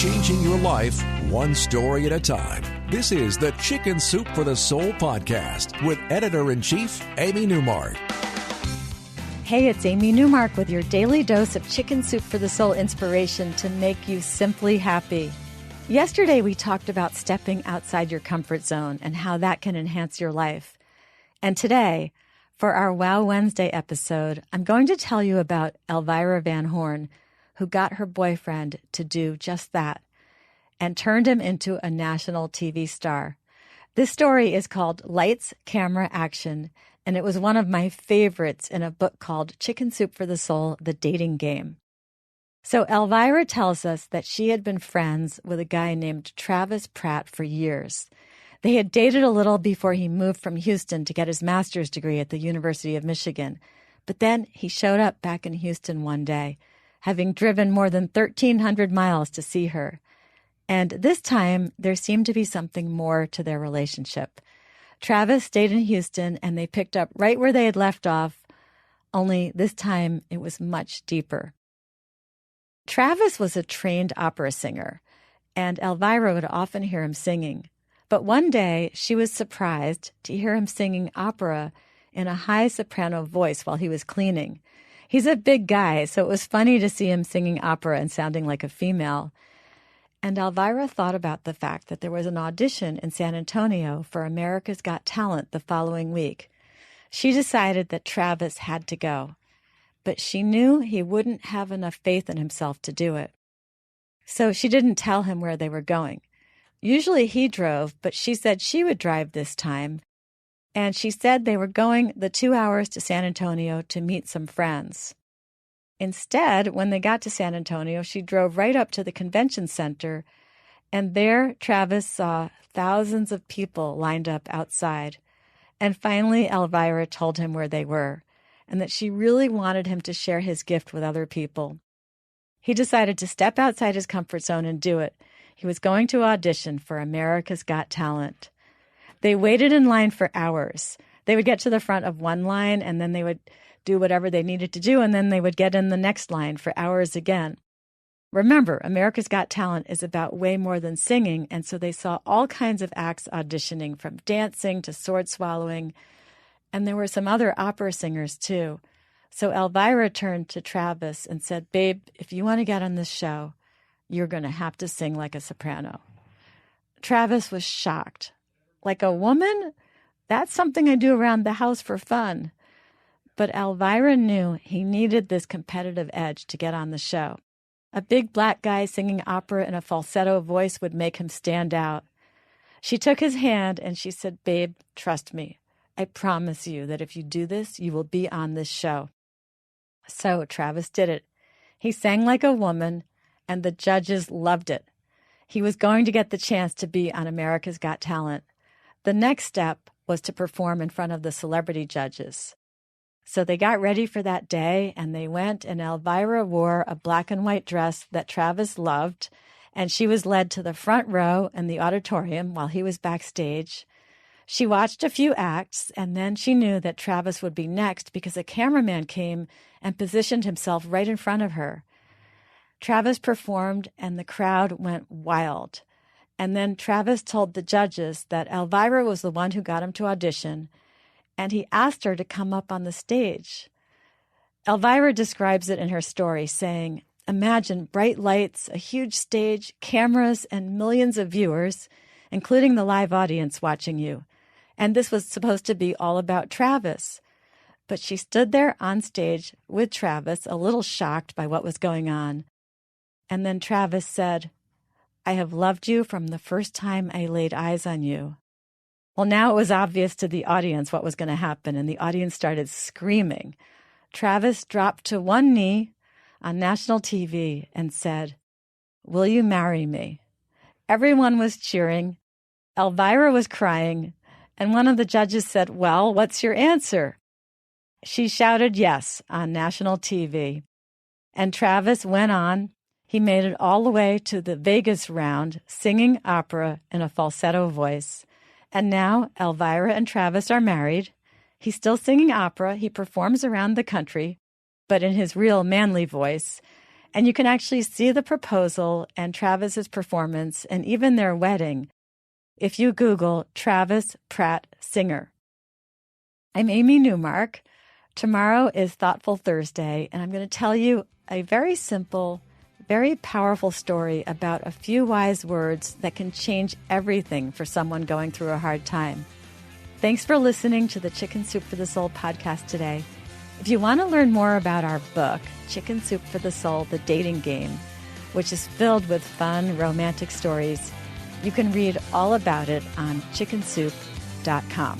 changing your life one story at a time. This is the Chicken Soup for the Soul podcast with Editor-in-Chief Amy Newmark. Hey, it's Amy Newmark with your daily dose of Chicken Soup for the Soul inspiration to make you simply happy. Yesterday, we talked about stepping outside your comfort zone and how that can enhance your life. And today, for our Wow Wednesday episode, I'm going to tell you about Elvira Van Horn, who got her boyfriend to do just that and turned him into a national TV star. This story is called Lights, Camera, Action, and it was one of my favorites in a book called Chicken Soup for the Soul, The Dating Game. So Elvira tells us that she had been friends with a guy named Travis Pratt for years. They had dated a little before he moved from Houston to get his master's degree at the University of Michigan. But then he showed up back in Houston one day, having driven more than 1,300 miles to see her. And this time, there seemed to be something more to their relationship. Travis stayed in Houston, and they picked up right where they had left off, only this time it was much deeper. Travis was a trained opera singer, and Elvira would often hear him singing. But one day, she was surprised to hear him singing opera in a high soprano voice while he was cleaning. He's a big guy, so it was funny to see him singing opera and sounding like a female. And Elvira thought about the fact that there was an audition in San Antonio for America's Got Talent the following week. She decided that Travis had to go, but she knew he wouldn't have enough faith in himself to do it. So she didn't tell him where they were going. Usually he drove, but she said she would drive this time. And she said they were going the 2 hours to San Antonio to meet some friends. Instead, when they got to San Antonio, she drove right up to the convention center, and there Travis saw thousands of people lined up outside. And finally, Elvira told him where they were, and that she really wanted him to share his gift with other people. He decided to step outside his comfort zone and do it. He was going to audition for America's Got Talent. They waited in line for hours. They would get to the front of one line, and then they would do whatever they needed to do, and then they would get in the next line for hours again. Remember, America's Got Talent is about way more than singing, and so they saw all kinds of acts auditioning, from dancing to sword swallowing, and there were some other opera singers too. So Elvira turned to Travis and said, "Babe, if you want to get on this show, you're going to have to sing like a soprano." Travis was shocked. Like a woman? That's something I do around the house for fun. But Elvira knew he needed this competitive edge to get on the show. A big black guy singing opera in a falsetto voice would make him stand out. She took his hand and she said, "Babe, trust me. I promise you that if you do this, you will be on this show." So Travis did it. He sang like a woman, and the judges loved it. He was going to get the chance to be on America's Got Talent. The next step was to perform in front of the celebrity judges. So they got ready for that day, and they went, and Elvira wore a black and white dress that Travis loved, and she was led to the front row in the auditorium while he was backstage. She watched a few acts, and then she knew that Travis would be next because a cameraman came and positioned himself right in front of her. Travis performed, and the crowd went wild. And then Travis told the judges that Elvira was the one who got him to audition, and he asked her to come up on the stage. Elvira describes it in her story, saying, "Imagine bright lights, a huge stage, cameras, and millions of viewers, including the live audience watching you. And this was supposed to be all about Travis." But she stood there on stage with Travis, a little shocked by what was going on. And then Travis said, "I have loved you from the first time I laid eyes on you." Well, now it was obvious to the audience what was going to happen, and the audience started screaming. Travis dropped to one knee on national TV and said, "Will you marry me?" Everyone was cheering. Elvira was crying, and one of the judges said, "Well, what's your answer?" She shouted yes on national TV, and Travis went on. He made it all the way to the Vegas round, singing opera in a falsetto voice. And now Elvira and Travis are married. He's still singing opera. He performs around the country, but in his real manly voice. And you can actually see the proposal and Travis's performance and even their wedding if you Google Travis Pratt Singer. I'm Amy Newmark. Tomorrow is Thoughtful Thursday, and I'm going to tell you a very simple, very powerful story about a few wise words that can change everything for someone going through a hard time. Thanks for listening to the Chicken Soup for the Soul podcast today. If you want to learn more about our book, Chicken Soup for the Soul, The Dating Game, which is filled with fun, romantic stories, you can read all about it on chickensoup.com.